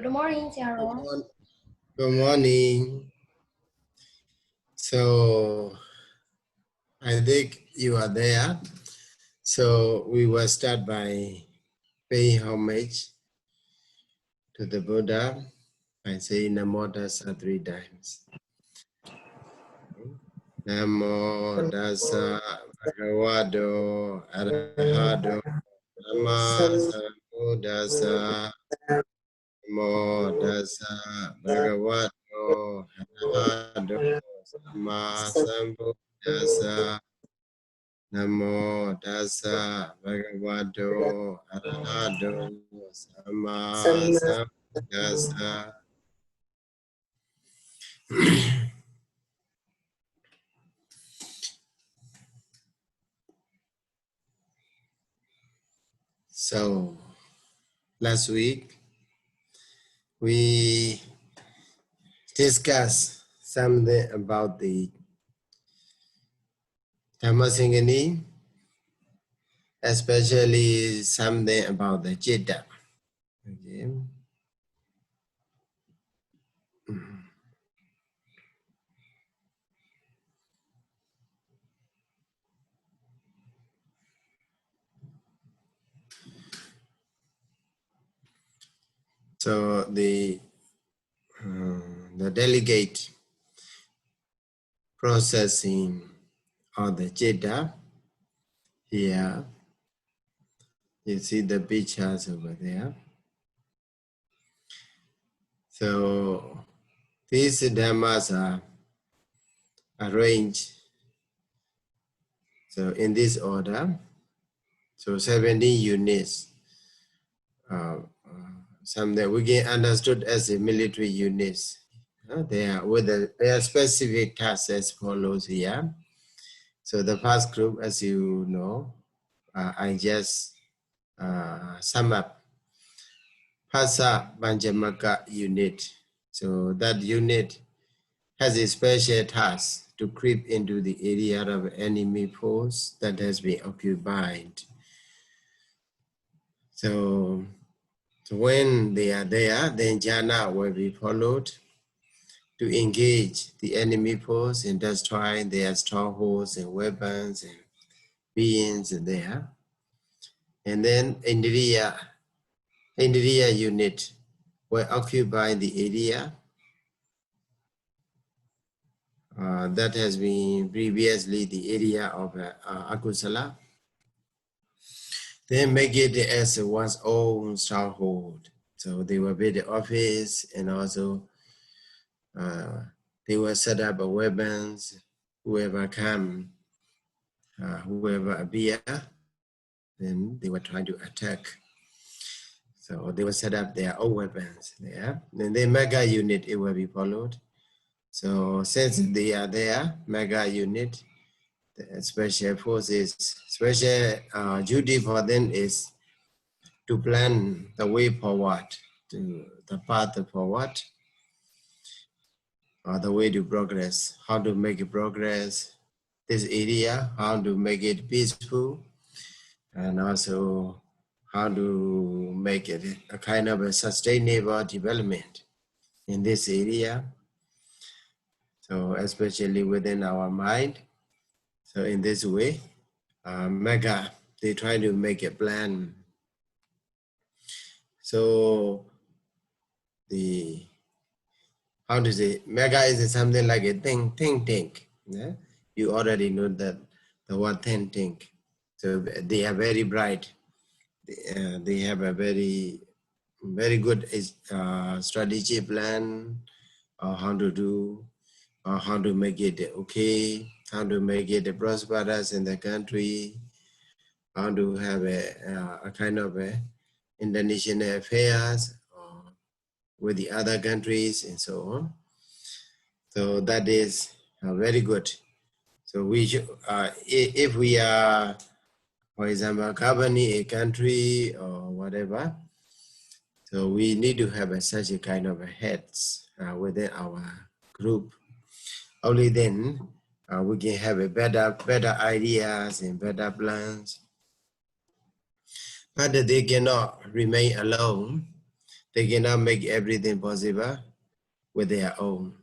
Good morning, Sarah. Good morning. So I think you are there. So we will start by paying homage to the Buddha by saying Namo Tassa 3 times. Namo Tassa Bhagavato Arahato Dhammasaṅgaṇī. Namo Tassa Bhagavato Arahato Dhammasaṅgaṇī. Namo Tassa Bhagavato Arahato Dhammasaṅgaṇī. So last week we discussed something about the Dhammasaṅgaṇī, especially something about the citta. Okay. So the delegate processing of the citta here, you see the pictures over there. So these dhammas are arranged so in this order. So 17 units. Some that we get understood as a military units. They are with their specific tasks as follows here. So the first group, as you know, I just sum up. Phassa Pañcamaka unit. So that unit has a special task to creep into the area of enemy force that has been occupied. So when they are there, then jhana will be followed to engage the enemy force and destroy their strongholds and weapons and beings there. And then Indriya unit will occupy the area that has been previously the area of Akusala. They make it as one's own stronghold. So they will build the office and also they will set up weapons. Whoever come, whoever appear, then they were trying to attack. So they will set up their own weapons there. Then the mega unit, it will be followed. So since they are there, mega unit, the special forces, special duty for them is to plan the way forward, to the path forward, or the way to progress, how to make progress this area, how to make it peaceful, and also how to make it a kind of a sustainable development in this area. So especially within our mind. So in this way, Mega, they try to make a plan. So how to say, Mega is something like a think tank. Yeah? You already know that the word think. So they are very bright. They have a very good strategy plan, how to do, how to make it okay, how to make it prosperous in the country, how to have a kind of international affairs with the other countries and so on. So that is very good. So we should, if we are, for example, governing a country or whatever, so we need to have such a kind of heads within our group. Only then we can have a better ideas and better plans. But they cannot remain alone. They cannot make everything possible with their own.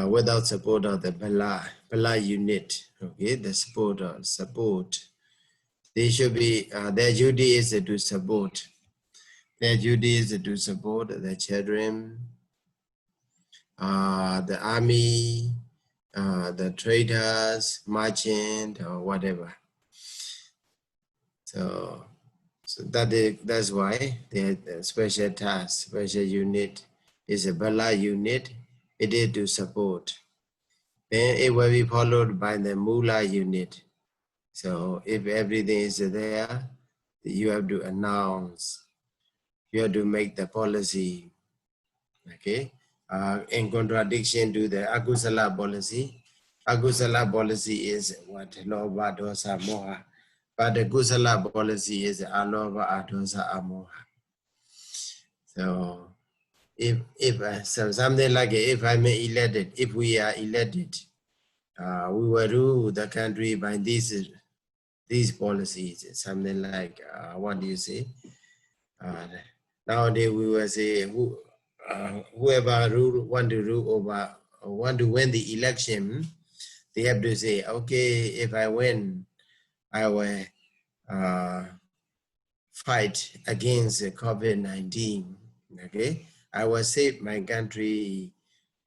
Without support of the Bala unit, okay, the support. They should be, their duty is to support. Their duty is to support the children, the army, the traders, merchant, or whatever. So that's why the special task, special unit is a Bala unit. It is to support. Then it will be followed by the Mula unit. So if everything is there, you have to announce. You have to make the policy. Okay, in contradiction to the Akusala policy. Akusala policy is what Loba Dosa Moha. But the Kusala policy is Aloba Adosa Amoha. So if something like if I'm elected, if we are elected, we will rule the country by these policies. Something like what do you say? Nowadays we will say whoever want to rule over or want to win the election, they have to say, okay, if I win, I will fight against COVID-19. Okay, I will save my country,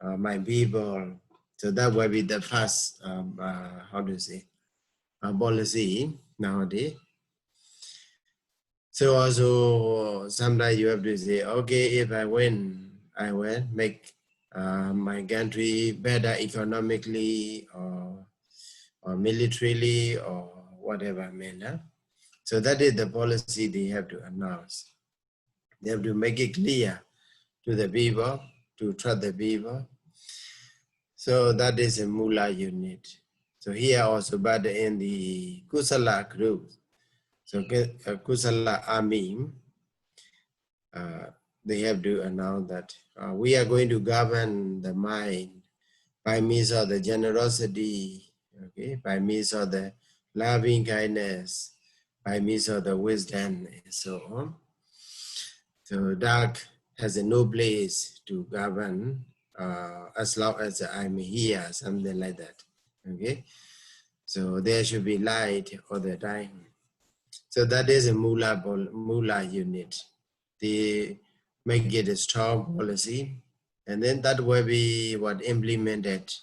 my people. So that will be the first, how do you say, policy nowadays. So also sometimes you have to say, okay, if I win, I will make my country better economically or militarily or whatever manner. So that is the policy they have to announce. They have to make it clear to the people, to trust the people. So that is a Mula unit. So here also, but in the Kusala group, so Kusala army, they have to announce that we are going to govern the mind by means of the generosity, okay, by means of the loving kindness, by means of the wisdom, and so on. So dark has no place to govern as long as I'm here, something like that. Okay, so there should be light all the time. So that is a Mula unit. They make it a strong policy, and then that will be what implemented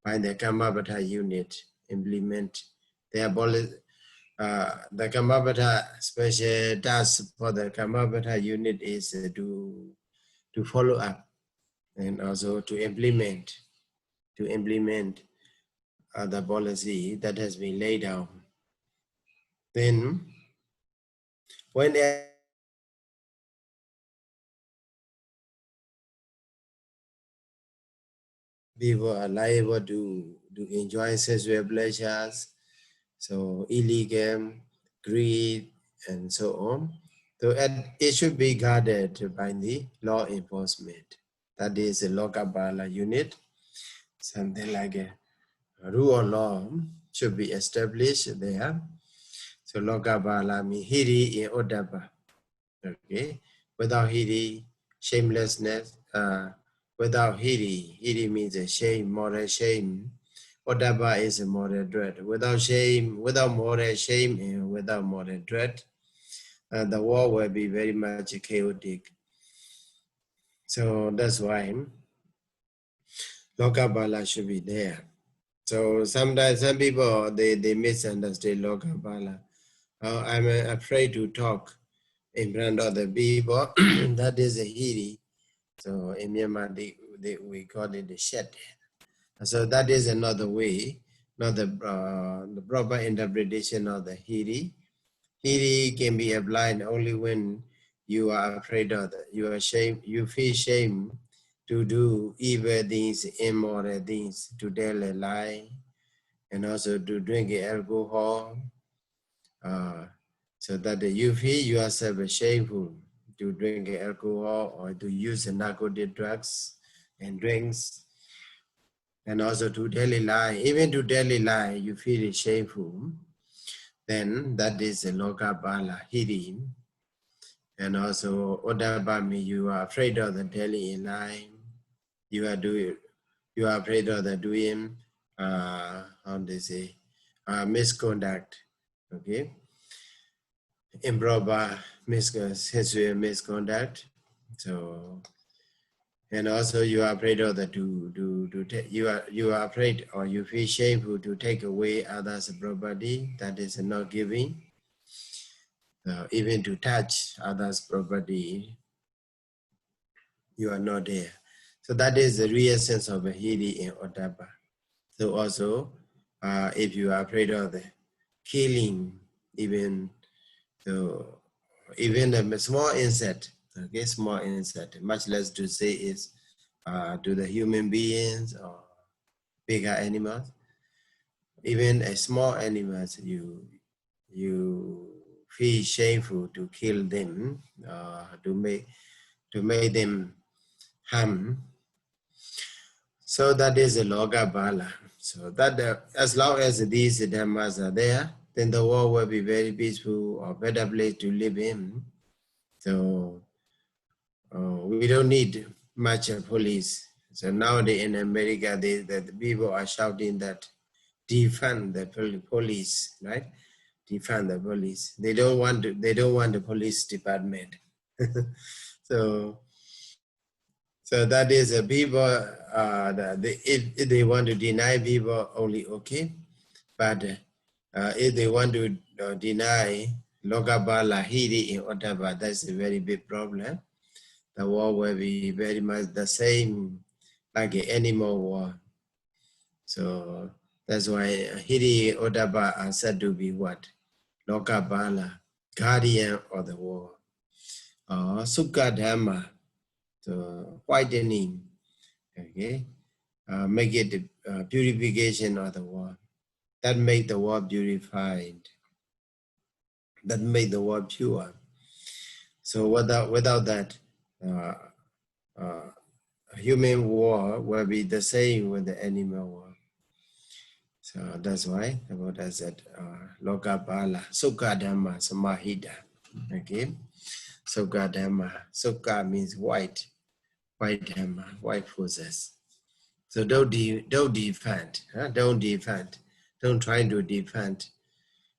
by the Kamabata unit. Implement their policy. The Kamabata special task for the Kamabata unit is to follow up and also to implement the policy that has been laid down. Then when people are liable to enjoy sexual pleasures, so illegal, greed, and so on. So it should be guarded by the law enforcement. That is a Lokabala unit. Something like a rule of law should be established there. So Lokabala means hiri in Odaba. Okay, without hiri, shamelessness. Without hiri means a shame, moral shame. Odaba is a moral dread. Without shame, without moral shame, and without moral dread, the war will be very much chaotic. So that's why Lokabala should be there. So sometimes some people they misunderstand Lokabala. I'm afraid to talk in front of the people. That is a hiri. So in Myanmar we call it the shed. So that is another way, not the proper interpretation of the hiri. Hiri can be applied only when you are afraid of you are shame, you feel shame to do evil things, immoral things, to tell a lie, and also to drink alcohol, so that you feel yourself shameful to drink alcohol or to use narcotic drugs and drinks, and also to tell a lie. Even to tell a lie, you feel shameful. Then that is a Lokabala hiri. And also, Odabami, you are afraid of the daily line. You are afraid of the doing, how they say, misconduct. Okay, improper sexual misconduct. So, and also you are afraid of the you are afraid or you feel shameful to take away others' property that is not giving. Even to touch others' property, you are not there. So that is the real sense of a hiri in Otapa. So also, if you are afraid of the killing, even a small insect, okay, small insect, much less to say is to the human beings or bigger animals, even a small animals, you feel shameful to kill them, to make them harm. So that is the Loga Bala. So that as long as these dhammas are there, then the world will be very peaceful or better place to live in. So we don't need much police. So nowadays in America, the people are shouting that defund the police, right? Defund the police. They don't want the police department. so that is a people. If they want to deny people, only okay. But if they want to deny Lokaba Lahiri in Ottawa, that's a very big problem. The war will be very much the same like an animal war. So that's why Hiri Ottawa are said to be what? Lokabala, guardian of the war. Sukha Dhamma, so whitening, okay? Make it purification of the war. That make the war purified. That make the war pure. So without that, human war will be the same with the animal war. So that's why the Buddha said, Lokabala, Sukha Dhamma, Samahita. Okay? Sukha Dhamma. Sukha means white Dhamma, white forces. So don't defend. Don't defend. Don't try to defend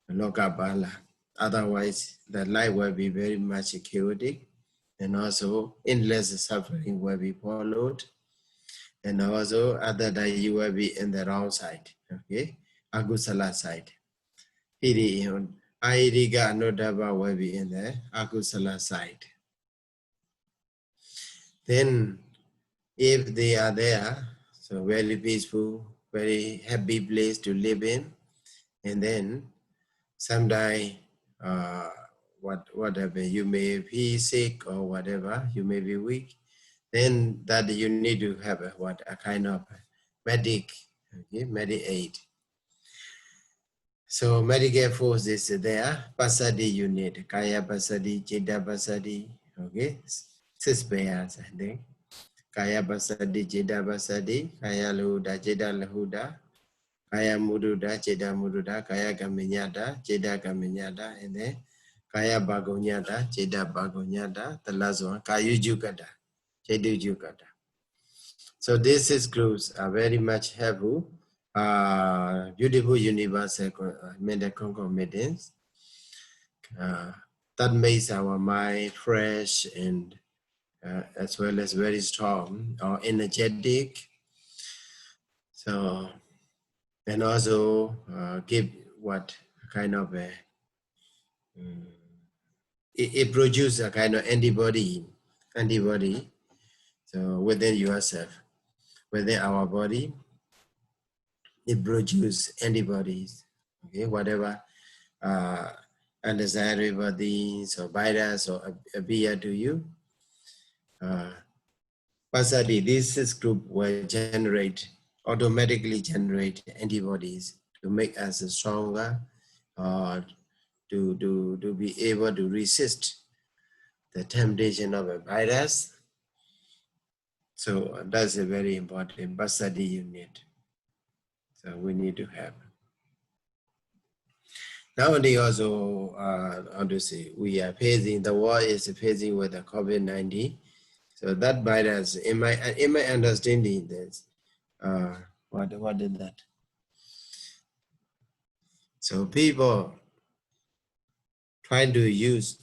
Lokabala. Otherwise, the life will be very much chaotic, and also endless suffering will be followed. And also, other than you will be in the wrong side, okay? Agusala side. Airiga Nodaba will be in the Agusala side. Then, if they are there, so very peaceful, very happy place to live in, and then someday, whatever, you may be sick or whatever, you may be weak, then that you need to have a kind of medic aid. So medical force is there, pasadi unit, kaya pasadi, chitta pasadi, okay, 6 pairs I think. Kaya pasadi, chitta pasadi, kaya lahuda, chitta lahuda, kaya mududa, chitta mududa, kaya kaminyata, chitta kaminyata, and then kaya bagonyata, chitta bagonyata, the last one, kaya jukata, chitta jukata. So these 6 groups are very much helpful, beautiful universal mental concomitants that makes our mind fresh and as well as very strong or energetic. So, and also give what kind of a, it produces a kind of antibody, so within yourself, within our body, it produces antibodies, okay, whatever undesirable things or virus or appear to you. Pasadi, this 6 group will automatically generate antibodies to make us stronger or to be able to resist the temptation of a virus. So that's a very important Pasadi unit. So we need to have. Nowadays also, how to say, we are facing, the war is facing with the COVID-19. So that virus, in my understanding, there's, what is that? So people trying to use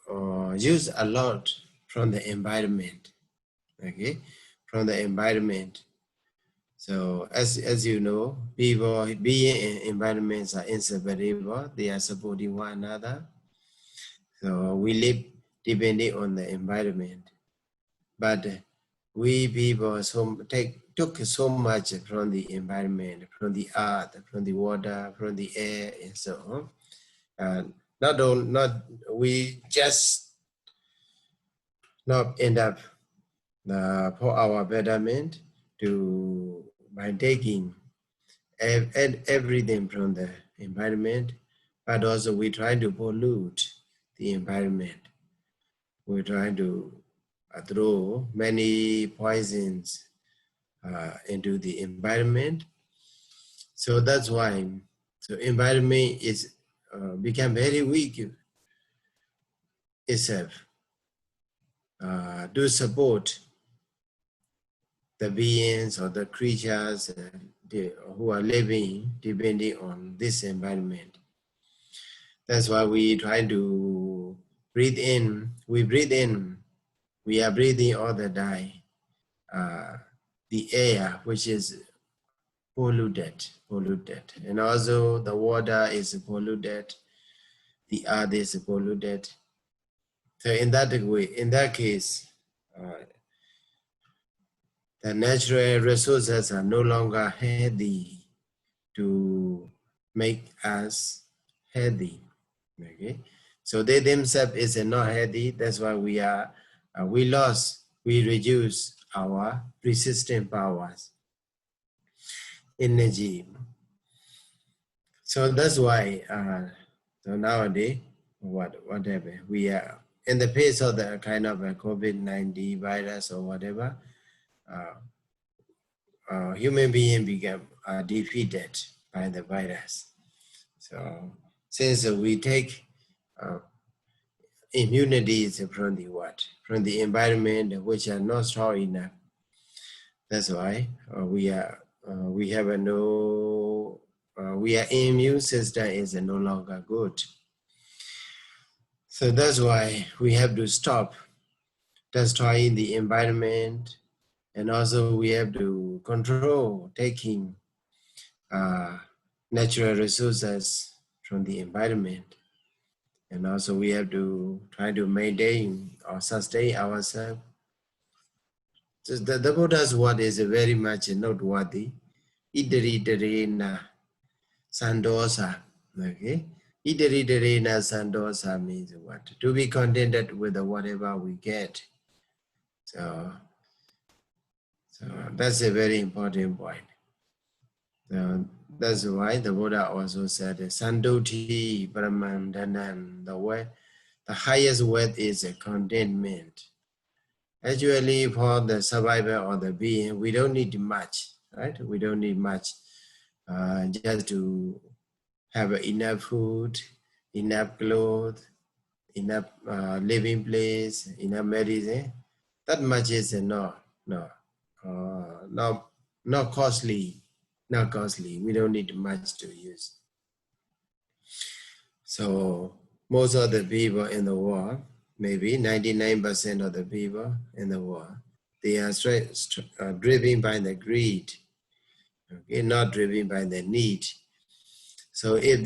a lot from the environment, okay, from the environment. So as you know, people being in environments are inseparable. They are supporting one another. So we live depending on the environment. But we people took so much from the environment, from the earth, from the water, from the air, and so on. And we just not end up for our betterment by taking everything from the environment, but also we try to pollute the environment. We try to throw many poisons into the environment. So that's why environment is become very weak itself to support the beings or the creatures who are living depending on this environment. That's why we try to breathe in. We breathe in. We are breathing all the time. The air, which is polluted, and also the water is polluted. The earth is polluted. So in that way, in that case, the natural resources are no longer healthy to make us healthy. Okay, so they themselves is not healthy. That's why we reduce our resistant powers, energy. So that's why so nowadays, whatever we are in the face of the kind of a COVID-19 virus or whatever, human being become defeated by the virus. So since we take immunities from the from the environment, which are not strong enough, that's why we have our immune system is no longer good. So that's why we have to stop destroying the environment, and also we have to control taking natural resources from the environment, and also we have to try to maintain or sustain ourselves. So the Buddha's word is very much noteworthy. Idaridarena sandosa. Okay. Idaridarena sandosa means what? To be contented with whatever we get. So that's a very important point. That's why the Buddha also said, Sandoti Brahmandanan, the highest wealth is a contentment. Actually, for the survival of the being, we don't need much, right? We don't need much just to have enough food, enough clothes, enough living place, enough medicine. That much is not costly. Not costly. We don't need much to use. So most of the people in the world, maybe 99% of the people in the world, they are driven by the greed, okay, not driven by the need. So if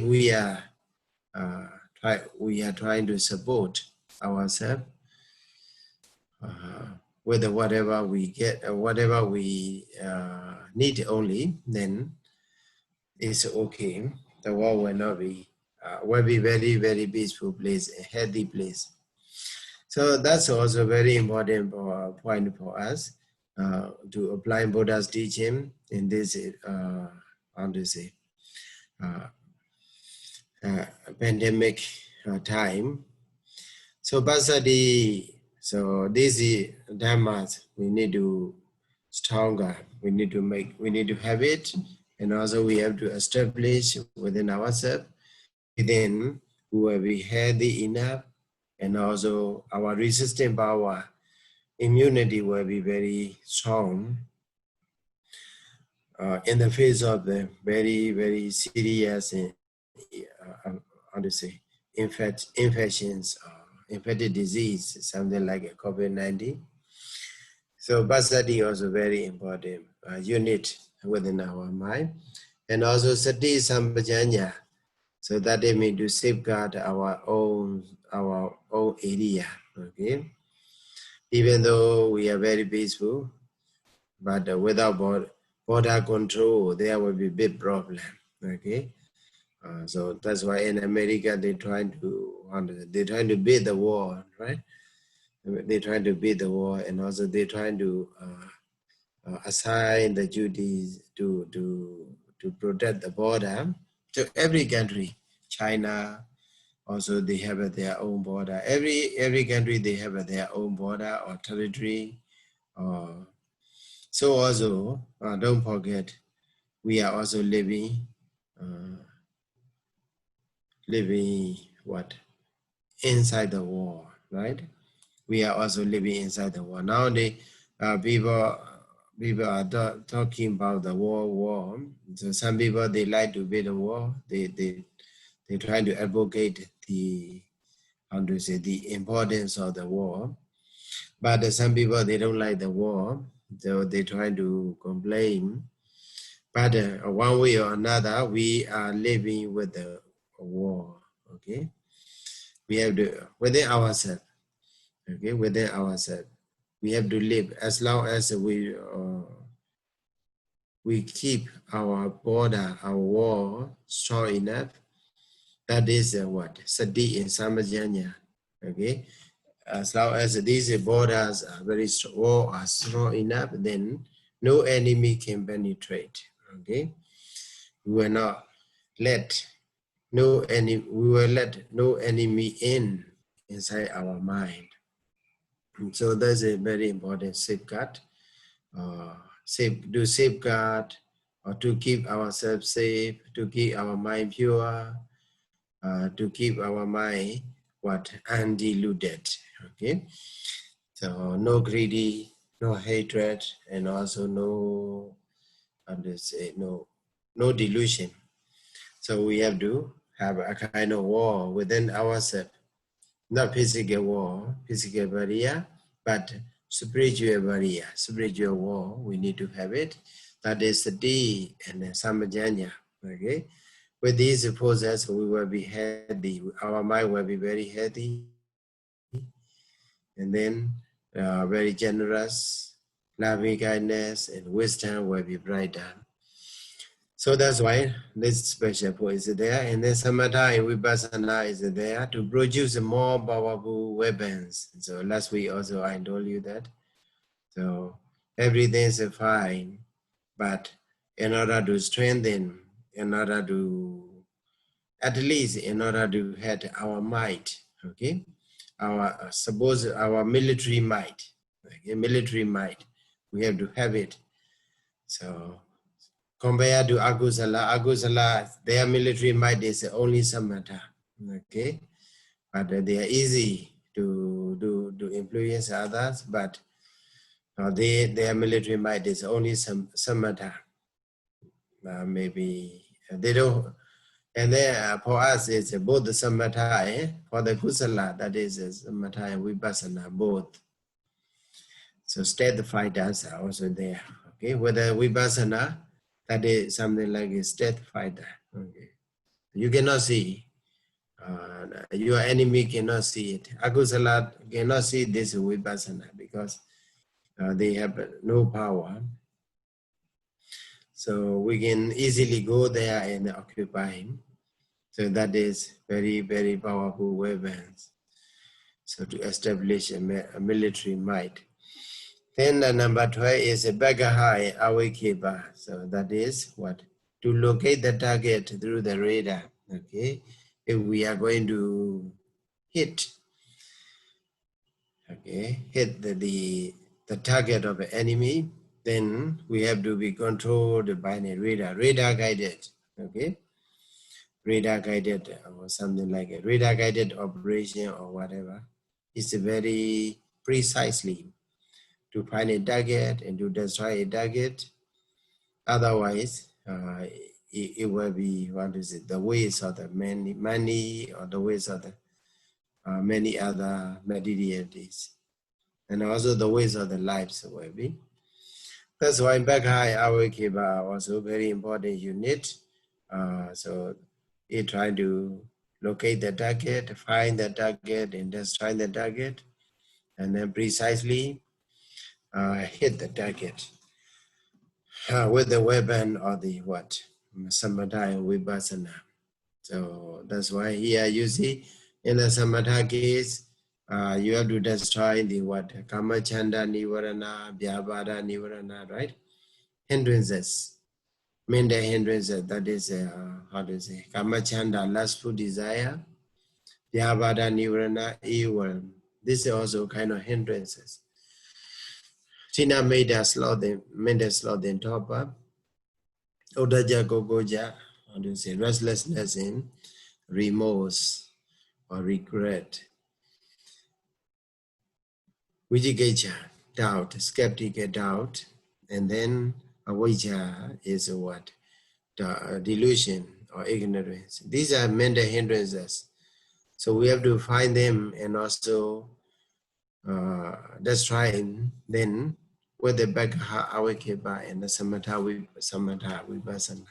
we are trying to support ourselves with whatever we get, whatever we need only, then it's okay. The world will be very, very peaceful place, a healthy place. So that's also very important point for us to apply Buddha's teaching in this, how to say, pandemic time. So basically, so this is Dhammas we need to stronger. We need to have it, and also we have to establish within ourselves within, we will be healthy enough, and also our resistant power, immunity will be very strong in the face of the very, very serious, how to say, infections, infected disease, something like a COVID-19. So Basati also very important unit within our mind. And also Sati Sampajanya, so that they may to safeguard our own area. Okay, even though we are very peaceful, but without border control, there will be big problem. Okay, so that's why in America they're trying to beat the war, right? They're trying to beat the war, and also they're trying to assign the duties to protect the border to every country. China also they have their own border. Every country they have their own border or territory. So also don't forget we are also living what inside the war, right? We are also living inside the war. Nowadays, people are talking about the war. So some people they like to be the war. They try to advocate the the importance of the war. But some people they don't like the war, so they try to complain. But one way or another, we are living with the war. Okay, we have to within ourselves. Okay, within ourselves, we have to live as long as we keep our border, our wall strong enough. That is what Sati and Samajanya. Okay, as long as these borders are very strong, wall are strong enough, then no enemy can penetrate. Okay, we will not let we will let no enemy inside our mind. So that's a very important safeguard. To safeguard or to keep ourselves safe, to keep our mind pure, to keep our mind undiluted. Okay, so no greedy, no hatred, and also no no delusion. So we have to have a kind of war within ourselves, not physical war, physical barrier, but spiritual barrier, spiritual war. We need to have it. That is Sati and Samajanya. Okay, with these forces, we will be healthy. Our mind will be very healthy, and then very generous, loving kindness, and wisdom will be brighter. So that's why this special point is there, and then Samatha and Vipassana is there to produce more powerful weapons. So last week also I told you that. So everything is fine, but in order to strengthen, in order to, at least in order to have our might, okay? Suppose our military might, okay? Military might, we have to have it. So compared to Agusala, their military might is only Samatha, okay? But they are easy to influence others, but their military might is only Samatha. Maybe they don't, and then for us it's both the Samatha, for the Kusala, that is Samatha and Vipassana, both. So state fighters are also there, okay? With the Vipassana, that is something like a state fighter, okay? You cannot see, your enemy cannot see it. Akusala cannot see this Vipassana because they have no power. So we can easily go there and occupy him. So that is very, very powerful weapons. So to establish a military might. Then the number 12 is a Bagahai Awekeba. So that is what? To locate the target through the radar. Okay. If we are going to hit, okay, hit the target of the enemy, then we have to be controlled by the radar guided. Okay. radar guided or something like a radar guided operation or whatever. It's very precisely to find a target and to destroy a target. Otherwise, it will be, what is it, the waste of the money or the waste of the many other materialities. And also the waste of the lives will be. That's why back high our Kiba also very important unit. So it trying to locate the target, find the target, and destroy the target, and then precisely hit the target with the weapon or the what? Samatha and Vipassana. So that's why here you see in the Samatha case, you have to destroy the what? Kamachanda Nivarana, Vyavada Nivarana, right? Hindrances. Mental hindrances, that is, how to say, Kamachanda, lustful desire, Vyavada Nivarana, evil. This is also kind of hindrances. Tina made us slow them, made us slow them top up. Odaja Gogoja, how to say, restlessness in remorse or regret. Vijigajja, doubt, skeptical doubt, and then avijja is what? The delusion or ignorance. These are mental hindrances. So we have to find them and also destroy then with the back awakepa and the samatha vipassana.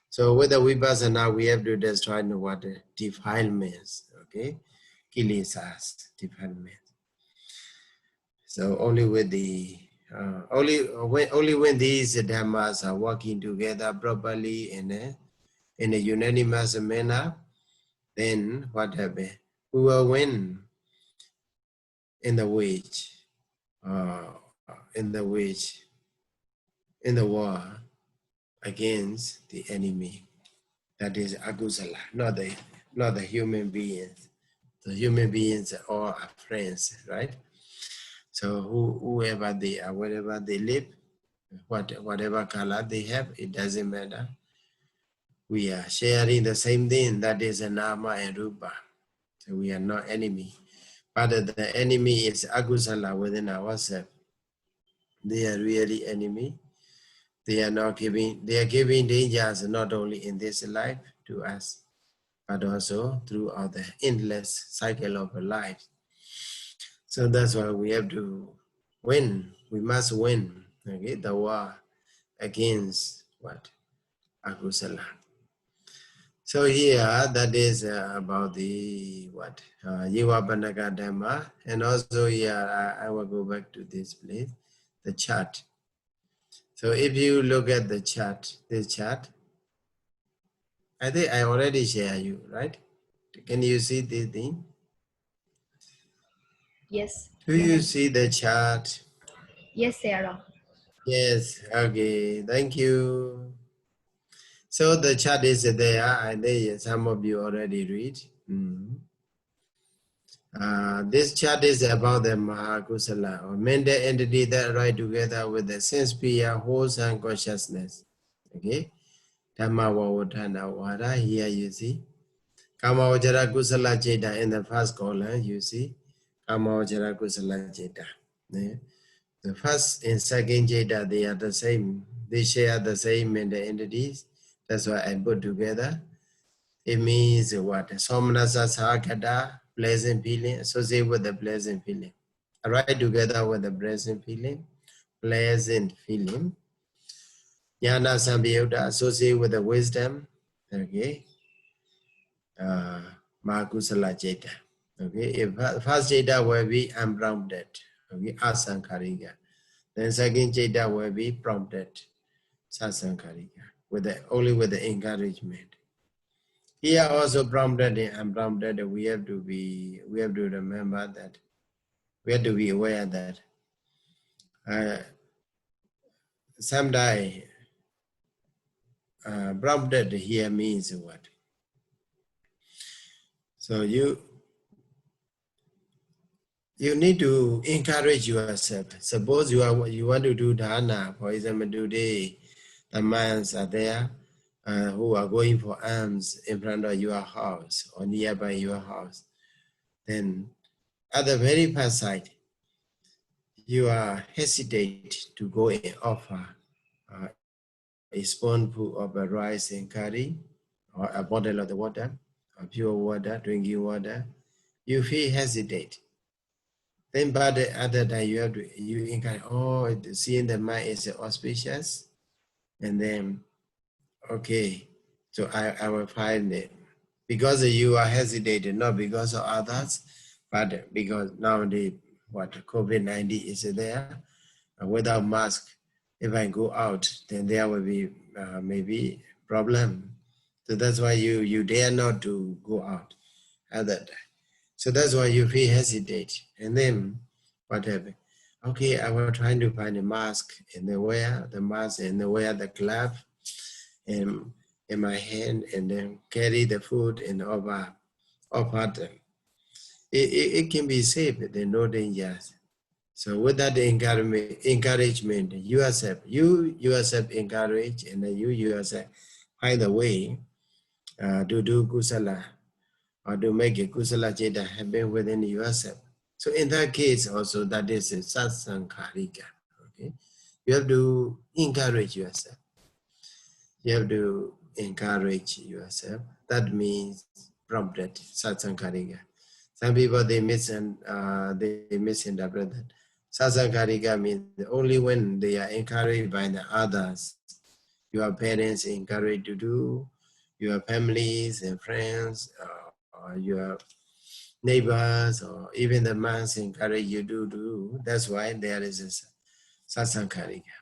So with the vipassana, we have to destroy the what? Defilements, okay? Kilesas, defilements. So only with the only when these dhammas are working together properly in a unanimous manner, then what happens? We will win in the wage, in the war against the enemy. That is agusala, not the human beings. The human beings are all our friends, right? So whoever they are, wherever they live, whatever color they have, it doesn't matter. We are sharing the same thing, that is a nama and rupa. So we are not enemy. But the enemy is agusala within ourselves. They are really enemy. They are giving dangers not only in this life to us, but also throughout the endless cycle of life. So that's why we have to win. We must win, okay, the war against what? Akusala. So here, that is about the what? Yivapanaka Dhamma. And also here, I will go back to this place, the chart. So if you look at the chart, this chart, I think I already share you, right? Can you see this thing? Yes. Do you see the chart? Yes, Sarah. Yes, okay, thank you. So the chart is there, I think some of you already read. This chart is about the Mahakusala, or mental entity that ride together with the sense sphere, wholesome consciousness. Okay? Dhamma Vavadana Vada, here you see. Kamavajara Kusala Jeta in the first column, you see. Kamavajara Kusala Jeta. The first and second Jeta, they are the same. They share the same mental entities. That's why I put together. It means what? Somnasa Sakata, pleasant feeling, associated with the pleasant feeling. Right together with the pleasant feeling. Jnana Sambhyuta, associated with the wisdom. Okay. Mahakusala Jeta. Okay. If first Jeta will be unprompted. Okay. Asankarika. Then second Jeta will be prompted. Sasankarika. Only with the encouragement. Here also prompted and unprompted, we have to remember that, we have to be aware that someday prompted here means what? So you need to encourage yourself. Suppose you want to do dana, for example, today the minds are there, who are going for alms in front of your house or nearby your house, then at the very first sight, you are hesitate to go and offer a spoonful of a rice and curry, or a bottle of the water, or pure water, drinking water. You feel hesitate. Then by the other day you have to, you encourage, oh, seeing the mind is auspicious, and then, okay, so I will find it. Because you are hesitating, not because of others, but because nowadays, what, COVID-19 is there, without mask, if I go out, then there will be maybe problem. So that's why you dare not to go out at that time. So that's why you feel hesitate. And then what happened? Okay, I was trying to find a mask and then wear the mask and then wear the glove in my hand and then carry the food and offer them. It can be safe, there's no dangers. So with that encouragement, you yourself encourage, and then you yourself find a way to do kusala, or to make a kusala jeta happen within yourself. So in that case also, that is a satsangkarika. Okay, you have to encourage yourself. You have to encourage yourself. That means prompted satsangkarika. Some people they misinterpret that. Satsangkarika means only when they are encouraged by the others. Your parents encourage to do, your families and friends, or your neighbors, or even the monks encourage you to do. That's why there is a satsangkarika.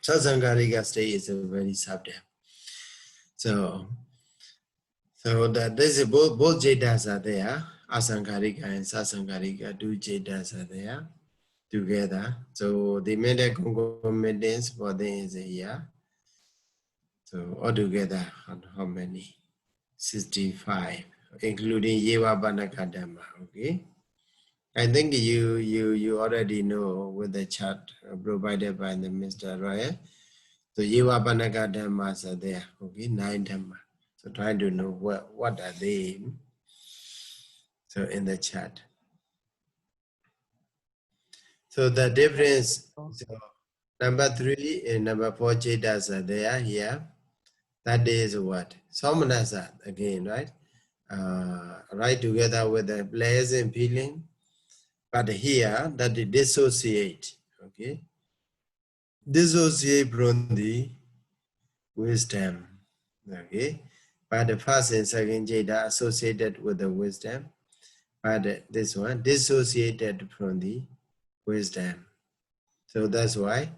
Satsangkarika state is a very subtle. So that this is both jetas are there. Asangkarika and satsangkarika, two jetas are there together. So the mental concomitants for them is a year. So altogether, how many? 65, including Yeva Banakadama. Okay. I think you already know with the chart provided by the Mr. Roy. So Yeva Banakadamas are there. Okay, 9 Dhamma. So try to know what are they. So in the chat. So the difference, so number 3 and number 4 chetas are there here. That is what? Somanasa again, right? Right together with the pleasant feeling. But here that they dissociate, okay? Dissociate from the wisdom, okay? But the first and second jeta associated with the wisdom. But this one dissociated from the wisdom. So that's why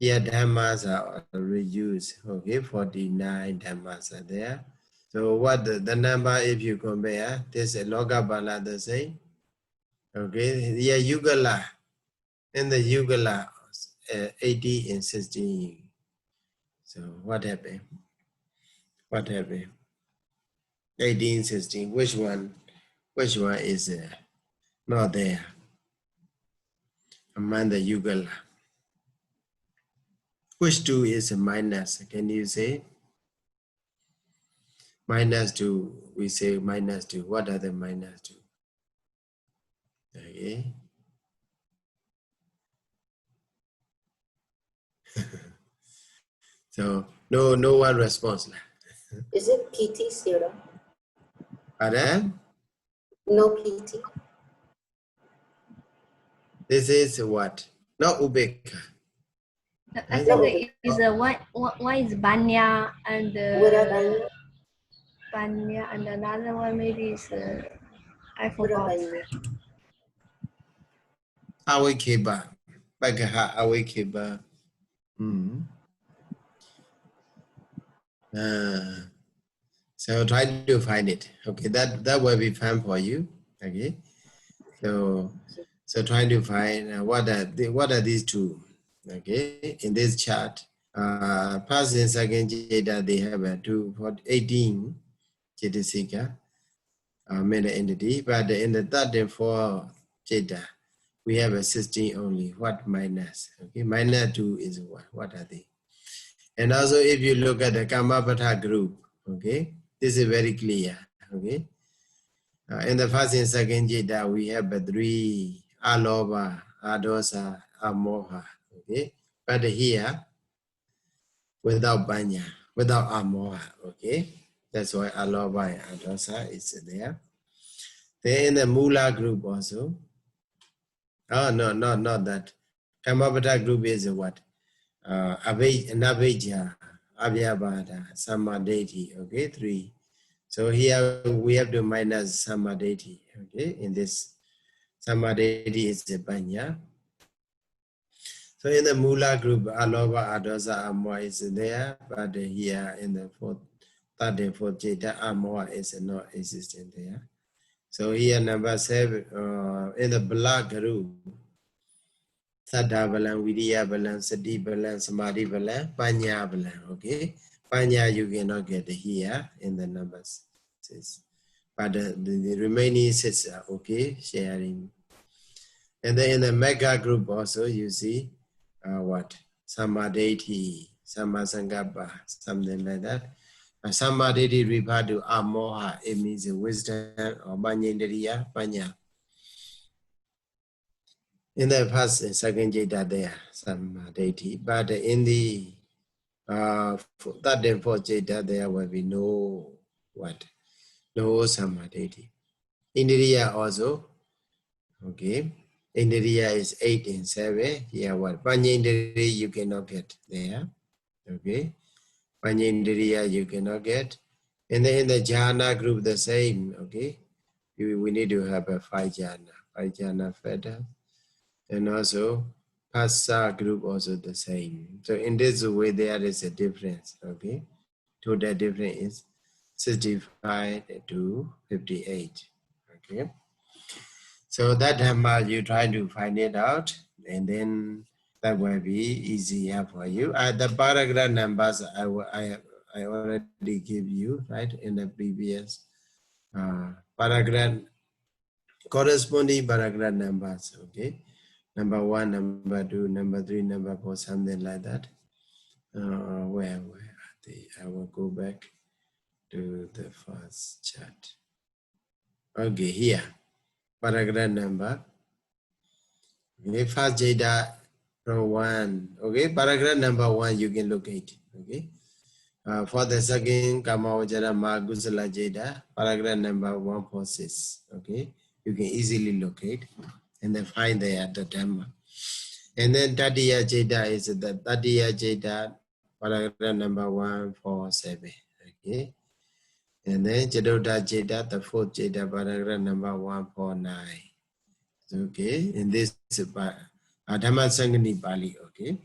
here dhammas are reduced. Okay, 49 dhammas are there. So what the number if you compare, this is Lokabala the same. Okay, here Yugala. In the Yugala 80 and 16. So what happened? What happened? 18, 16. Which one is not there among the Yugala? Which 2 is a minus? Can you say? -2, we say -2. What are the -2? Okay. So no one responds. Is it PT, Sira? Pardon? No PT. This is what? Not Ubeka. I think it is one is Banya and Banya and another one maybe is I forgot. Awekeba. Bagaha Awekeba. So try to find it. Okay, that will be fun for you. Okay. So try to find what are these 2. Okay, in this chart. First and second jeta, they have a 2 for 18 Chetasika mental entity, but in the third and fourth jeta, we have a 16 only. What minus? Okay, -2 is what? What are they? And also if you look at the Kamapata group, okay, this is very clear, okay. In the first and second jeta, we have three aloba, adosa, amoha, okay. But here, without banya, without amoha, okay. That's why aloba and adosa is there. Then in the mula group also. Oh no, not that. Kamapata group is what? Navajya, Avyabhada, Samadeti, okay, 3. So here we have to minus Samadeti, okay, in this Samadeti is the Banya. So in the Mula group, Aloba, Adosa, Amor is there, but here in the third and fourth Jeta, Amor is not existent there. So here number 7, in the Black group, Saddha Balan, Vidya Balan, Sati Balan, Samadhi Balan, Panya Balan, okay? Panya you cannot get here in the numbers. But the remaining 6 are okay, sharing. And then in the mega group also you see what? Samadeti, Sammasangapa, something like that. Samadeti refer to Amoha, it means wisdom or Banyendriya, Panya. In the first and second jeta there, Samadeti, but in the third and fourth jeta there will be no what? No Samadeti. Indriya also, okay. Indriya is 8 and 7. Here what? Panyendriya you cannot get there, okay. Panyendriya you cannot get. And then in the jhana group the same, okay. We need to have a 5 jhana feather. And also Passa group also the same. So in this way there is a difference, okay. Total difference is 65 to 58, okay. So that Dhamma you try to find it out, and then that will be easier for you. The paragraph numbers I already give you, right, in the previous paragraph, corresponding paragraph numbers, okay. Number 1, number 2, number 3, number 4, something like that. Where are they? I will go back to the first chart. Okay, here, paragraph number. Okay, first jeta from 1. Okay, paragraph number 1 you can locate. Okay, for the second Kamavajara Magusala jeta, paragraph number 146. Okay, you can easily locate and then find there the Dhamma. And then Tatiya jeta is the Tatiya jeta, paragraph number 147. Okay, and then Jadota jeta, the fourth jeta, paragraph number 149. Okay, in this Dhammasaṅgaṇī Pali, okay,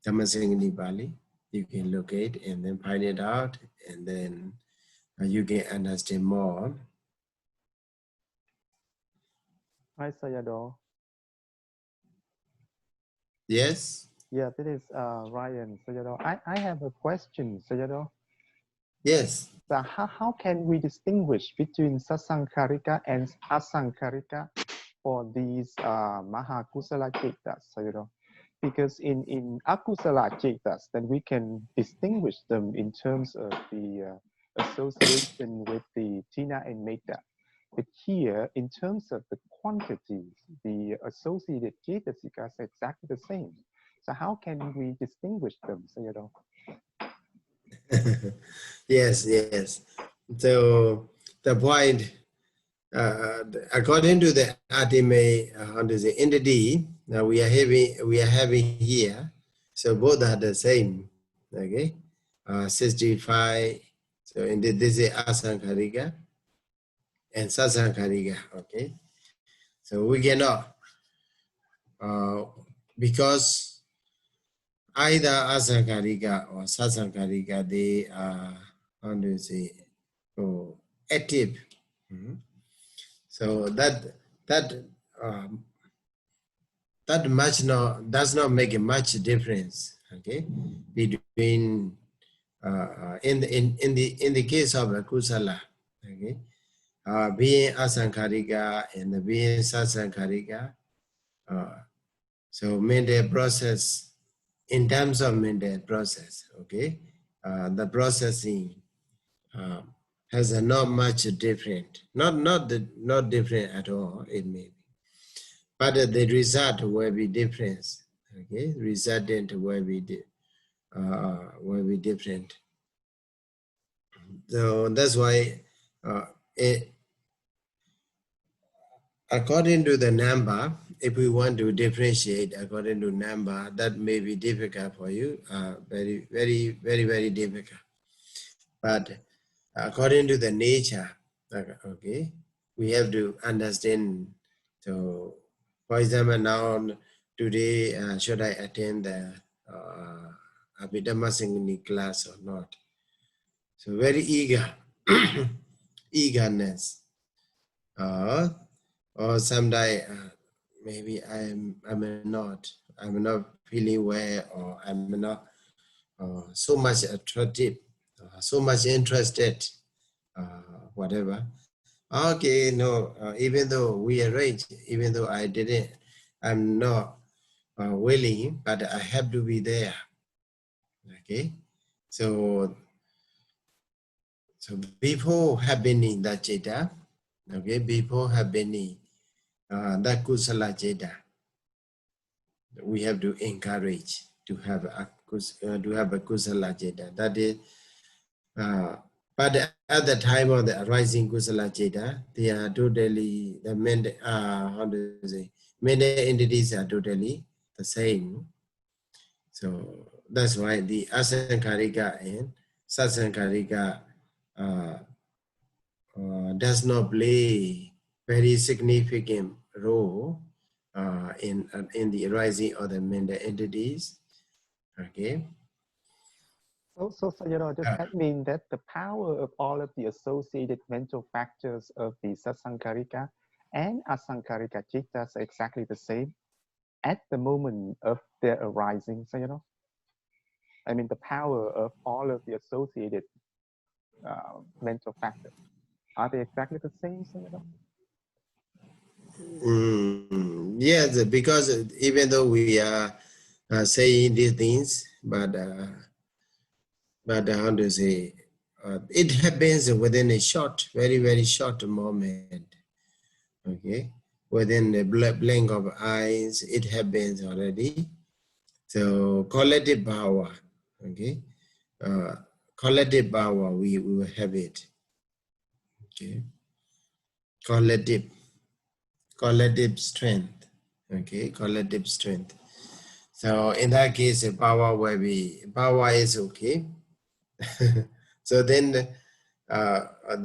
Dhammasaṅgaṇī Pali, you can locate and then find it out, and then you can understand more. Hi, Sayadaw. Yes? Yeah, this is Ryan, Sayadaw. I have a question, Sayadaw. Yes. So how can we distinguish between Sasaṅkarika and Asaṅkarika for these Mahakusala Citas, Sayadaw? Because in Akusala Citas, then we can distinguish them in terms of the association with the Tina and Metta. But here, in terms of the quantities, the associated Cetasikas are exactly the same. So how can we distinguish them, Sayadaw? Yes. So the point, according to the ultimate entity, we are having here. So both are the same. Okay, 65. So in this is Asaṅkarika and Sasaṅkarika. Okay, so we cannot because either Asaṅkarika or Sasaṅkarika, they are, how do you say, active. So that does not make a much difference. Okay, between in the case of a kusala. Okay, being Asaṅkarika and being Sasaṅkarika. So mental process in terms of mental process, okay, the processing has a not much different, not different at all. It may be, but the result will be different. Okay, resultant will be different. So that's why, according to the number, if we want to differentiate according to number, that may be difficult for you. Very difficult. But according to the nature, okay, we have to understand. So, for example, now today, should I attend the Dhammasaṅgaṇī class or not? So very eager, eagerness. Or someday maybe I'm not feeling well, or I'm not so much attractive, so much interested, whatever. Okay, no, even though we arranged, even though I didn't, I'm not willing, but I have to be there. Okay, so before happening that citta, okay, before happening that kusala citta, we have to encourage to have a kusala citta. That is, but at the time of the arising kusala citta, they are totally the mental entities are totally the same. So that's why the asaṅkarika and sasaṅkarika does not play very significant role in the arising of the mental entities. Okay. So Sayadaw, does that mean that the power of all of the associated mental factors of the sasaṅkarika and asaṅkarika cittas are exactly the same at the moment of their arising, Sayadaw? I mean, the power of all of the associated mental factors, are they exactly the same, Sayadaw? Yes, because even though we are saying these things, but how to say, it happens within a short, very short moment. Okay, within the blink of eyes, it happens already. So collective power, okay, collective power, we will have it. Okay, collective strength. Okay, collective strength. So in that case, the power is okay. So then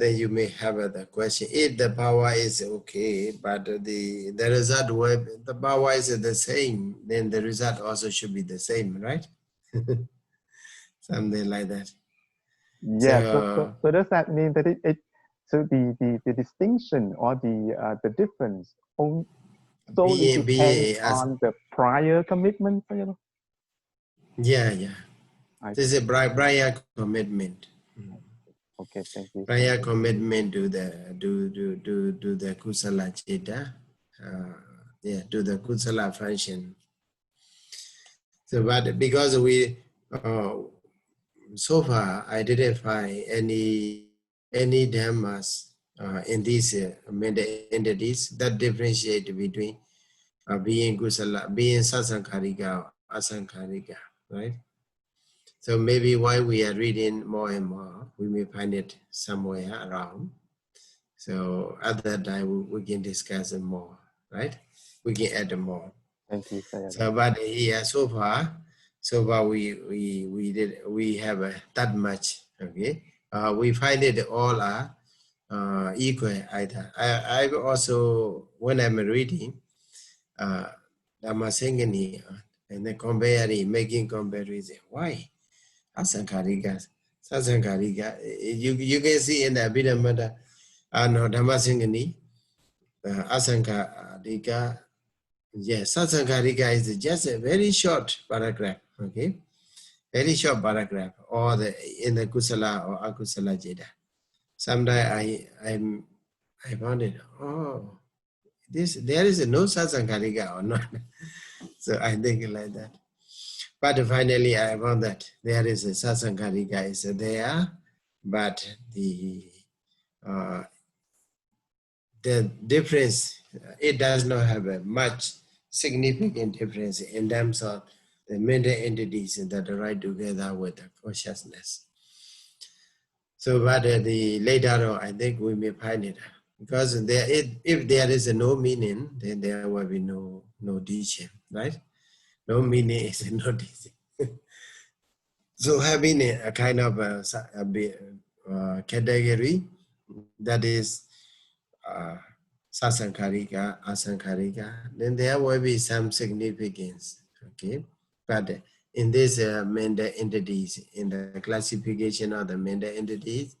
you may have the question: if the power is okay, but the result the power is the same, then the result also should be the same, right? Something like that. Yeah. So does that mean that so the distinction or the difference solely depends on the prior commitment, you know? Yeah. This is a prior commitment. Okay, thank you. Prior commitment to the kusala citta, to the kusala function. So, but because we so far I didn't find any dhammas in these mental entities that differentiate between being kusala, being sasaṅkarika or asaṅkarika, right? So maybe while we are reading more and more, we may find it somewhere around. So at that time we can discuss it more, right? We can add more. Thank you, Sayadaw. So, but here so far we have that much. Okay, we find it all are equal either. I also, when I'm reading Dhammasaṅgaṇī and then comparing, making comparison, why asaṅkarika, sasaṅkarika? You can see in the Abhidhamma no Dhammasaṅgaṇī, asaṅkarika. Yes, sasaṅkarika is just a very short paragraph. Okay, very short paragraph, or in the kusala or akusala citta. Sometimes I found it. Oh, there is no sasaṅkarika or not. So I think like that. But finally, I found that there is a Sasaṅgārika is there, but the difference, it does not have a much significant difference in terms of the mental entities that are together with the consciousness. So, but later on, I think we may find it, because if there is no meaning, then there will be no teaching, right? No meaning is no teaching. So having a kind of category that is Sasaṅgārika, Asaṅgārika, then there will be some significance, okay? But in this mental entities, in the classification of the mental entities,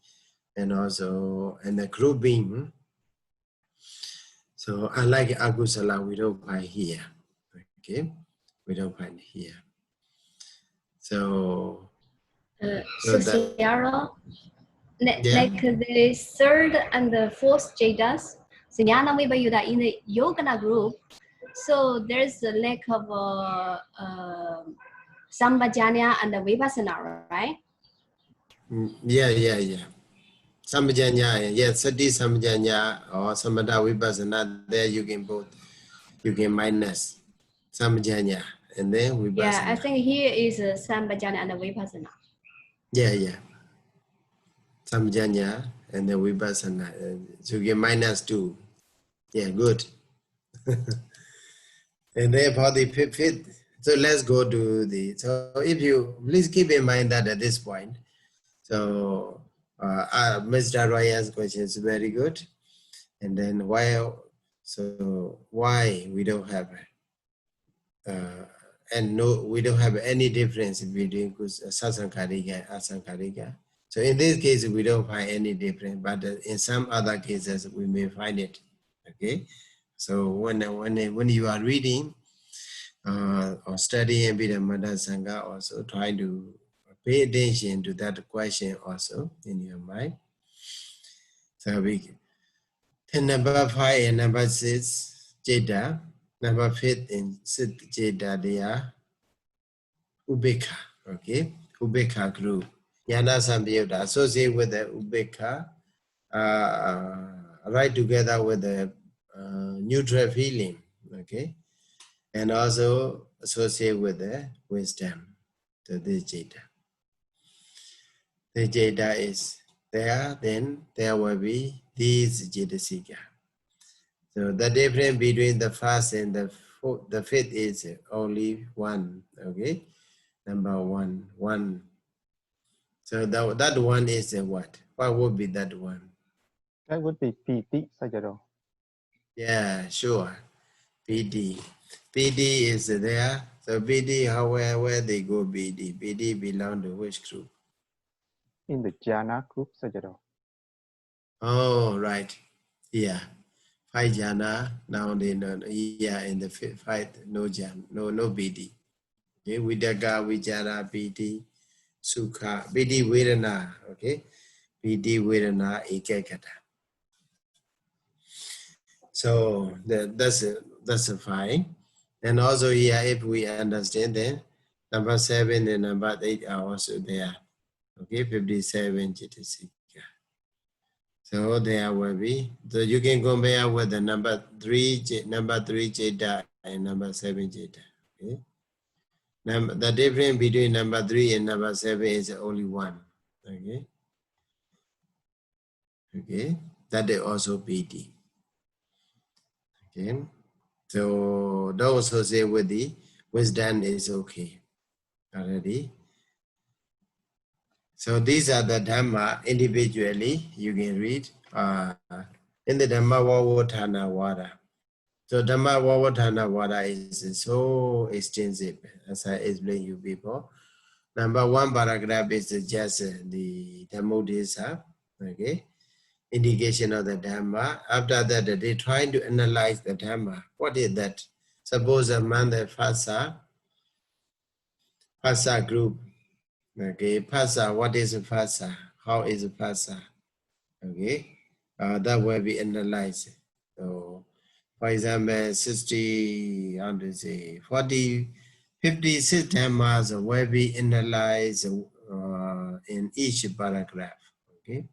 and also in the grouping, so unlike Akusala, we don't find here, okay? We don't find here. So Sayadaw, yeah. like the third and the fourth Jadas, Jnana Vibhayuda in the Yogana group, so there's a lack of Sambhajanya and the Vipassana, right? Yeah. Sambhajanya, yes, Sati Sambhajanya or Samatha Vipassana, there you can both, you can minus Sambhajanya and then Vipassana. Yeah, I think here is Sambhajanya and the Vipassana. Yeah. Sambhajanya and then Vipassana. So you get -2. Yeah, good. And then for the fifth, so let's go to the, so if you, please keep in mind that at this point, so Mr. Roya's question is very good. And then why we don't have, we don't have any difference between Sasaṅgārika and Asaṅgārika. So in this case, we don't find any difference, but in some other cases, we may find it, okay? So when you are reading or studying Dhammasaṅgaṇī, also try to pay attention to that question also in your mind. So number 5 and number 6, Jeta. Number 5 and 6, Jeta, they are Ubekha, okay? Ubekha group. Jnana Sampayutta, associate with the Ubekha, right together with the neutral feeling, okay? And also associate with the wisdom, so this Jeta. The Jeta is there, then there will be these Jetasika. So the difference between the first and the fifth is only 1, okay? Number 1. So that one is what? What would be that one? That would be Piti, Sayadaw. Yeah, sure. PD. PD is there. So PD, where they go PD? PD belong to which group? In the Jhana group, Sayadaw. Oh, right. Yeah. 5 jhana, now they know, yeah, in the 5, no jhana, no PD. Okay, Vidaka, Vijara, PD, Sukha, PD Vedana, okay? PD Vedana, Ekakata. So that's a fine. And also here, if we understand then, number 7 and number 8 are also there. Okay, 57 Jetasika. So there will be, so you can compare with the number 3 Jeta and number 7 Jeta. Okay. The difference between number 3 and number 7 is only 1. Okay. Okay. That is also PD. Okay. So those associated with the wisdom is okay already. So these are the Dhamma individually you can read in the Dhamma Vavotthana Vada. So Dhamma Vavotthana Vada is so extensive, as I explained you before. Number 1 paragraph is just the Dhammodesa, okay? Indication of the Dhamma. After that, they try to analyze the Dhamma. What is that? Suppose among the Phassa group, okay? Phassa, what is Phassa? How is Phassa? Okay? That will be analyzed. So, for example, 40 56 Dhammas will be analyzed in each paragraph. Okay.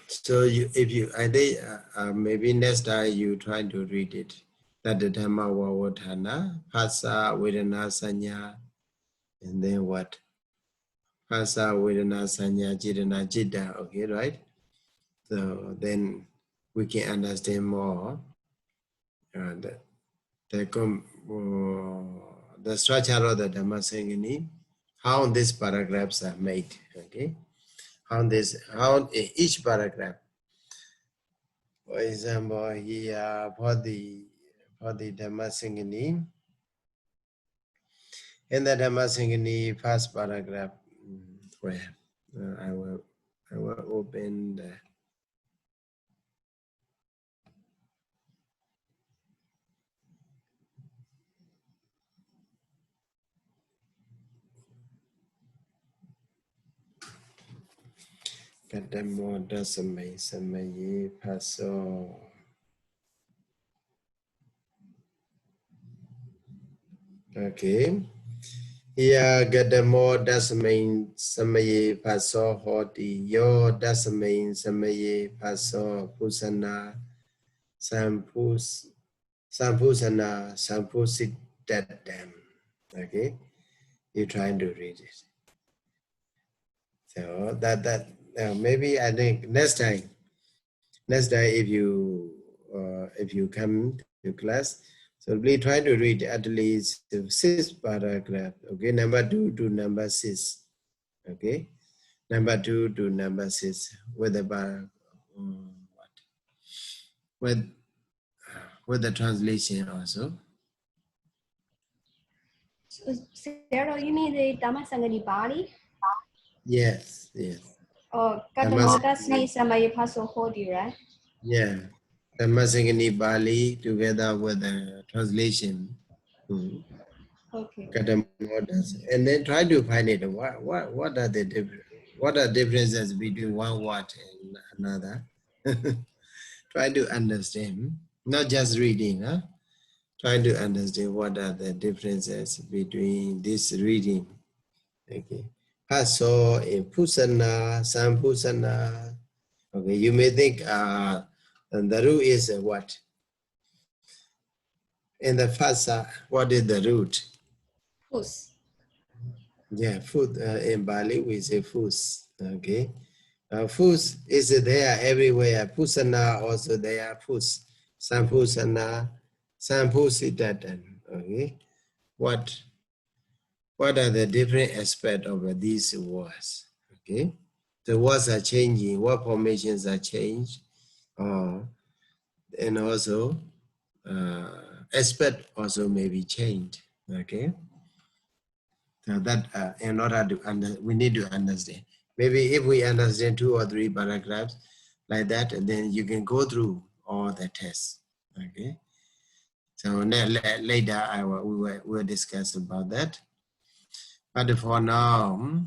So I think maybe next time you try to read it. That the Dhamma Vavadhana, Phasa, Vedana, Sanya, and then what? Phasa, Vedana, Sanya, Jidana, Jidda. Okay, right? So then we can understand more the structure of the Dhammasaṅgaṇī, how these paragraphs are made. Okay, how each paragraph. For example, here for the Dhammasaṅgaṇī, in the Dhammasaṅgaṇī first paragraph, where I will open the Candamuka Samaye Paso. Okay. Here Gadamo Dasamain Samaye Paso Hoti Yo Dasamain Samaye Paso Pusana Sampusana Sampusitadam. Okay. You trying to read it. So that maybe I think next time if you come to class, so please try to read at least 6 paragraphs. Okay, number 2 to number 6. Okay, number 2 to number 6 with the with the translation also. So, Sayadaw, you mean the Dhammasaṅgaṇī Bali? Yes. Or Candamuka Samaye Paso Hodi, right? Yeah, Dhammasaṅgaṇī Bali together with the translation. Okay. And then try to find it. What are the differences between one word and another? Try to understand, not just reading. Try to understand what are the differences between this reading. Okay, Paso in Pusana, Sampusana. Okay, you may think the root is what? In the Phasa, what is the root? Fus. Yeah, food. In Bali, we say fus. Okay. Fus is there everywhere. Pusana also there. Fus. Sampusana. Sampusitatan. Okay. What are the different aspects of these words? Okay. The words are changing. What formations are changed? And also, aspect also may be changed. Okay. So that in order to we need to understand. Maybe if we understand 2 or 3 paragraphs like that, and then you can go through all the tests. Okay. So later we will discuss about that. But for now,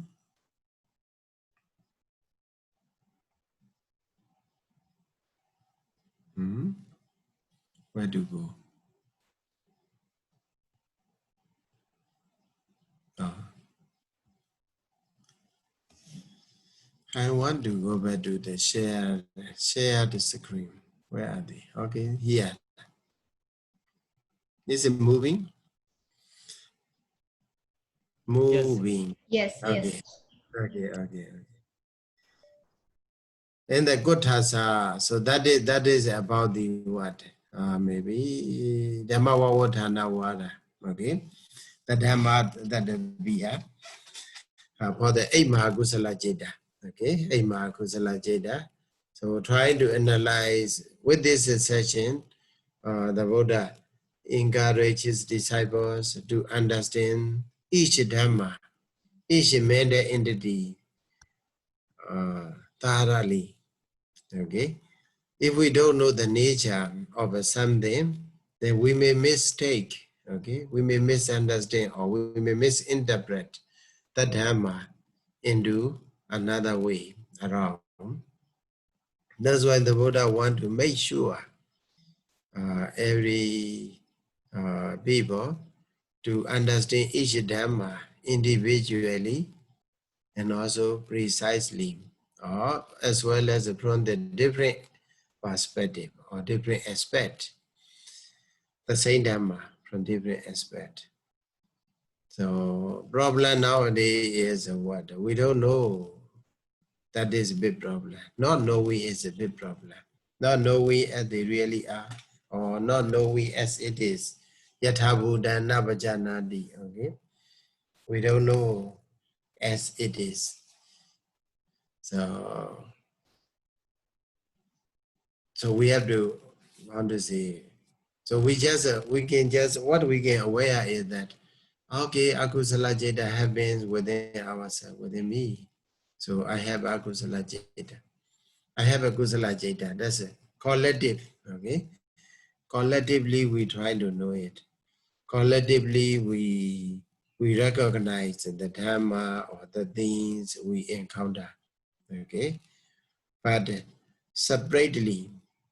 where to go? I want to go back to the share the screen. Where are they? Okay, here. Is it moving? Moving. Yes. Okay. Okay. And the Gotthasa, so that is about the what? Maybe Dhamma Vavadhana Vada. Okay. The Dhamma that we have for the 8 Mahakusala Jeta. Okay, 8 Mahakusala Jeta. So trying to analyze with this session, the Buddha encourages disciples to understand each Dhamma, each mental entity thoroughly. Okay, if we don't know the nature of something, then we may mistake. Okay, we may misunderstand or we may misinterpret the Dhamma into another way around. That's why the Buddha want to make sure every people to understand each Dhamma individually and also precisely, or as well as from the different perspective or different aspect, the same Dhamma from different aspect. So problem nowadays is what? We don't know. That is a big problem. Not knowing is a big problem. Not knowing as they really are, or not knowing as it is. Yatha Buddha Navajanadi. Okay? We don't know as it is. So we have to, how to say, so we can just, what we can aware is that, okay, akusala jeta happens within ourselves, within me. So I have akusala jeta. I have a kusala jeta. That's a collective, okay? Collectively, we try to know it. Collectively, we recognize the Dhamma or the things we encounter, okay? But separately,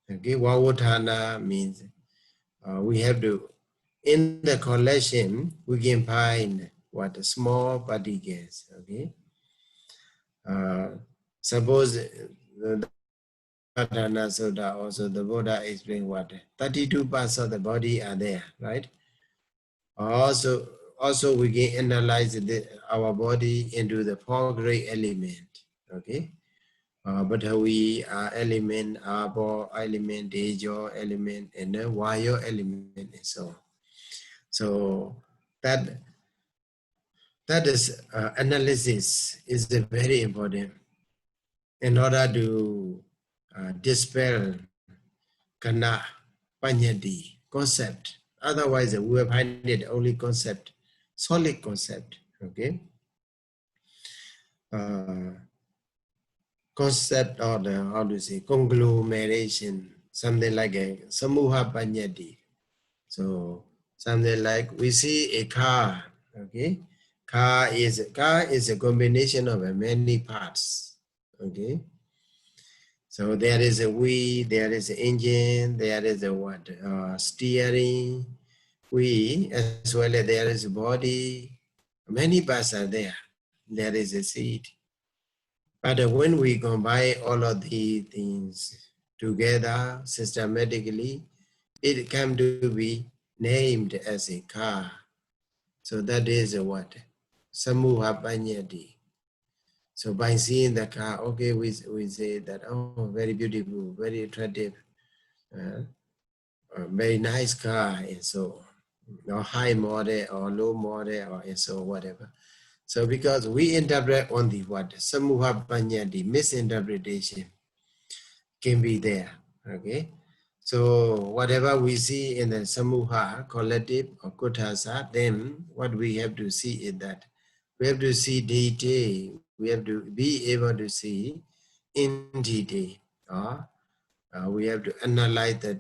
okay, Vavutthana means we have to, in the collection, we can find what small particles, okay? Suppose the Dhamma Sutta, also the Buddha explained what 32 parts of the body are there, right? Also we can analyze our body into the 4 great elements, okay? But we are element, Abo element, Dejo element, and then Vayo element, and so on. So that is analysis is very important in order to dispel kana panyati concept. Otherwise, we will find it only concept, solid concept. Okay. Concept or the, how to say, conglomeration, something like a samuha panyati. So something like we see a car. Okay. Car is a combination of many parts. Okay. So there is a wheel, there is an engine, there is a what? Steering wheel, as well as there is a body. Many parts are there. There is a seat. But when we combine all of these things together systematically, it can to be named as a car. So that is a what? Samuha Panyati. So by seeing the car, okay, we say that, oh, very beautiful, very attractive, very nice car, and so on, or high model or low model, or and so whatever. So because we interpret on the what? Samuha Panyati, misinterpretation can be there, okay? So whatever we see in the Samuha, collective or Kutasa, then what we have to see is that we have to see detail. We have to be able to see in detail. We have to analyze that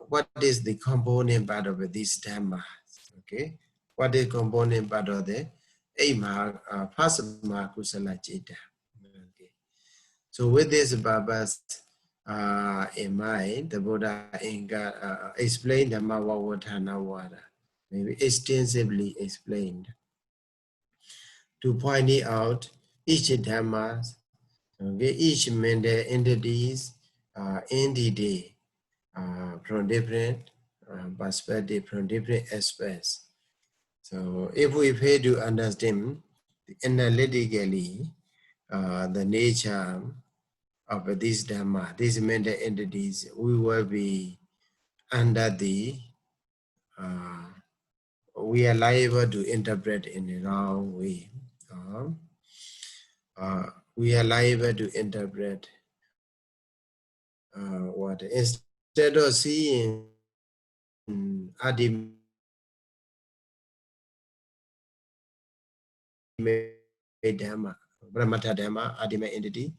what is the component part of this Dhamma. Okay, what is component part of the first Kusala Citta. Okay, so with this purpose in mind, the Buddha explained Dhamma Vavutthana Vada, maybe extensively explained, to point it out each Dhamma, okay, each mental entities in detail from different perspective, from different aspects. So if we fail to understand analytically the nature of this Dhamma, these mental entities, we will be under the, we are liable to interpret in the wrong way. We are liable to interpret what, instead of seeing ultimate Dhamma, Brahmata Dhamma, ultimate entity,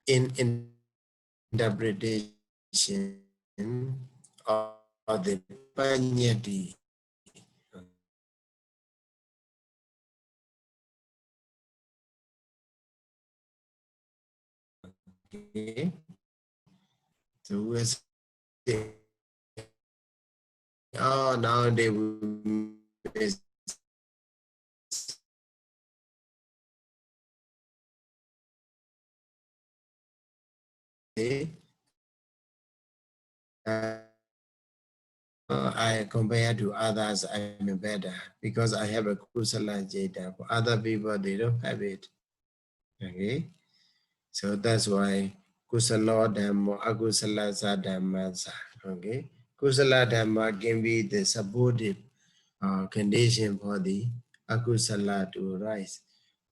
in interpretation of the Panyati. Okay. So we're saying, oh, nowadays we miss I compare to others, I'm better because I have a kusala jeta. For other people, they don't have it. Okay, so that's why kusala dhamma, akusala dhamma. Okay, kusala dhamma can be the supportive condition for the akusala to rise,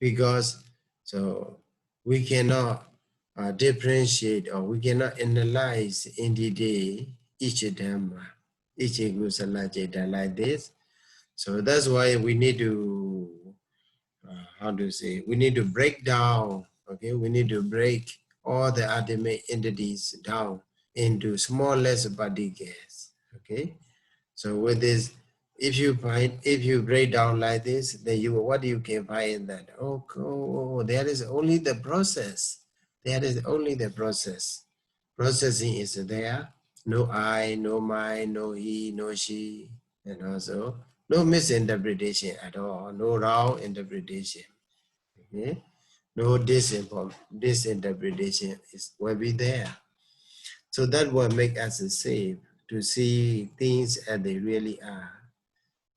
because so we cannot differentiate, or we cannot analyze in the day each dhamma, each kusala jeta like this. So that's why we need to how to say, we need to break down, okay, we need to break all the ultimate entities down into smallest particles, okay. So with this, if you break down like this, then what you can find that, oh, there is only the process. There is only the process. Processing is there. No I, no mine, no he, no she, and also no misinterpretation at all, no wrong interpretation. Okay? No disinterpretation will be there. So that will make us safe to see things as they really are.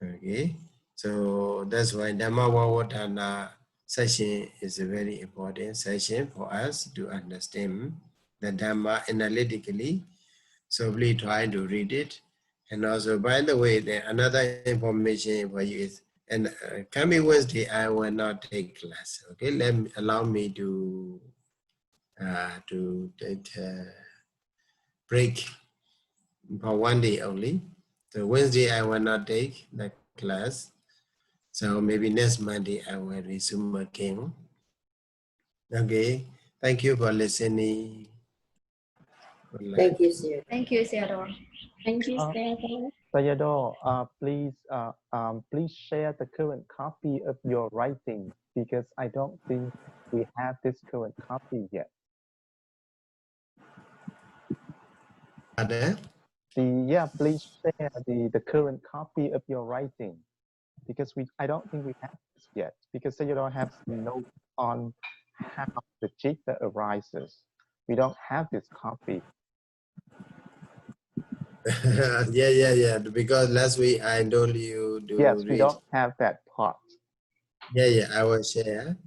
Okay, so that's why Dhamma Vavadana session is a very important session for us to understand the Dhamma analytically. So please try to read it. And also, by the way, another information for you is, and coming Wednesday, I will not take class. Okay, allow me to take break for one day only. So Wednesday I will not take the class. So maybe next Monday I will resume again. Okay. Thank you for listening. Good luck. Thank you, Sayadaw. Thank you, Sayadaw. Thank you, Sayadaw. Sayadaw, please share the current copy of your writing, because I don't think we have this current copy yet. Please share the current copy of your writing, because I don't think we have this yet, because Sayadaw has note on how the chitta arises. We don't have this copy. yeah. Because last week I told you to Yes, we read. don't have that part. Yeah. I will share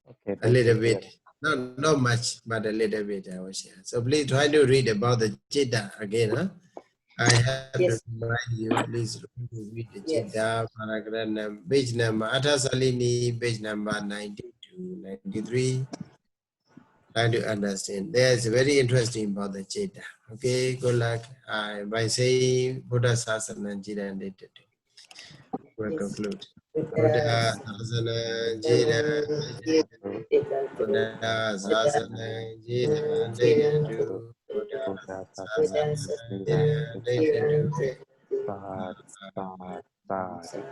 Okay, a little bit. Not much, but a little bit I will share. So please try to read about the chitta again. Huh? I have Yes. to remind you, please read the Yes. Chitta, paragraph number, page number, Atasalini, page number 90 to 93. Try to understand. There's very interesting about the Chitta. Okay, good luck. By saying Buddha Sasana Jira Nitya, we'll Yes. conclude. Buddha Buddha Sasana Jira Nitya, Buddha Sasana Jira Nitya, Buddha Sasana Jira Nitya. Sad.